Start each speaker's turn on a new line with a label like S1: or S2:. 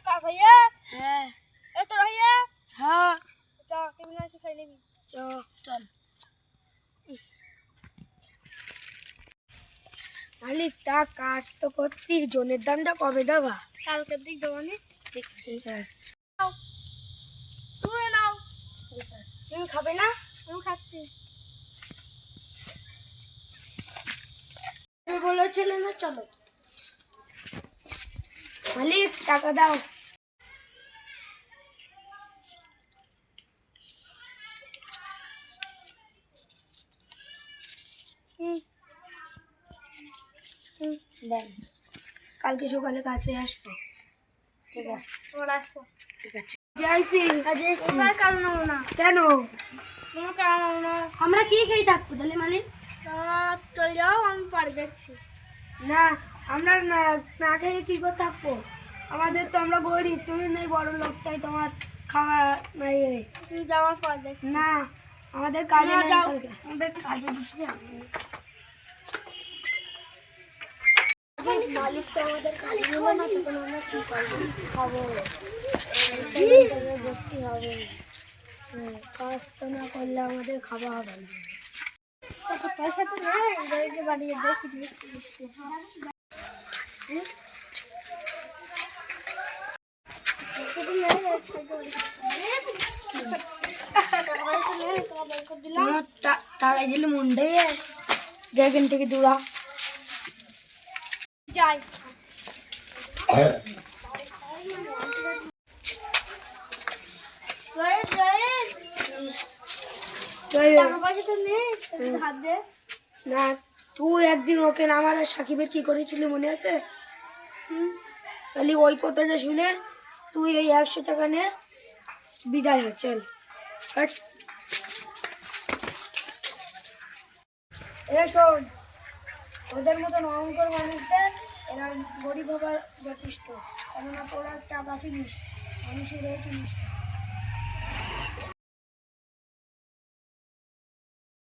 S1: কাজ হইয়া
S2: হ্যাঁ
S1: এ তোর হইয়া
S2: হ্যাঁ
S1: চ কেমন আছে খাই নিবি
S2: চল মালিক তা কাজ তো করতি জনের দামটা কবে দেবা?
S1: কালকের দিক দেবানি
S2: ঠিক আছে
S1: তুমি নাও
S2: ঠিক আছে তুমি খাবে না?
S1: আমি খাচ্ছি
S2: তুমি বলেছিলে না চলো মালিক টাকা দাও দেন কালকে সকালে কাছে আসবো ঠিক আছে
S1: তোমার আসো
S2: ঠিক আছে যাইছি
S1: তোমার কাল নেবো না
S2: কেন
S1: তোমার কাল নেবো না
S2: আমরা কি খেয়ে থাকবো তাহলে মালিক?
S1: চল যাও আমি পরে দেখছি
S2: না আমরা না না খেয়ে কি করে থাকবো? আমাদের তো আমরা গরিব, তুমি নেই বড় লোক, তাই তোমার খাওয়া নাই।
S1: তুমি যাওয়ার পর দেখছি
S2: না আমাদের কাজে
S1: না,
S2: নাই
S1: যাও।
S2: কালকে। আমাদের কাজে দিচ্ছি মালিক তো আমাদের কাজে দিল না, তখন আমরা কি করবো? খাবো ভর্তি হবে। কাজ তো না করলে আমাদের খাওয়া হবে না।
S1: পয়সা তো নেই গাড়িতে বাড়িয়ে দেখি
S2: তাড়াই দিলে মুন্ডে যেখান থেকে দূরা
S1: যাই টাকা পয়সা তো নেই হাত দে
S2: না তুই একদিন ওকে আমার আর সাকিবের কি করেছিলি মনে আছে? তাহলে ওই কথাটা শুনে তুই এই 100 টাকা নে বিদায় হ, চল হাট। এ শোন, ওদের মতন অহংকার মানুষদের এরা গরিব হবার যথেষ্ট, কেননা তোরা টাকা চিনিস, মানুষের চিনিস না।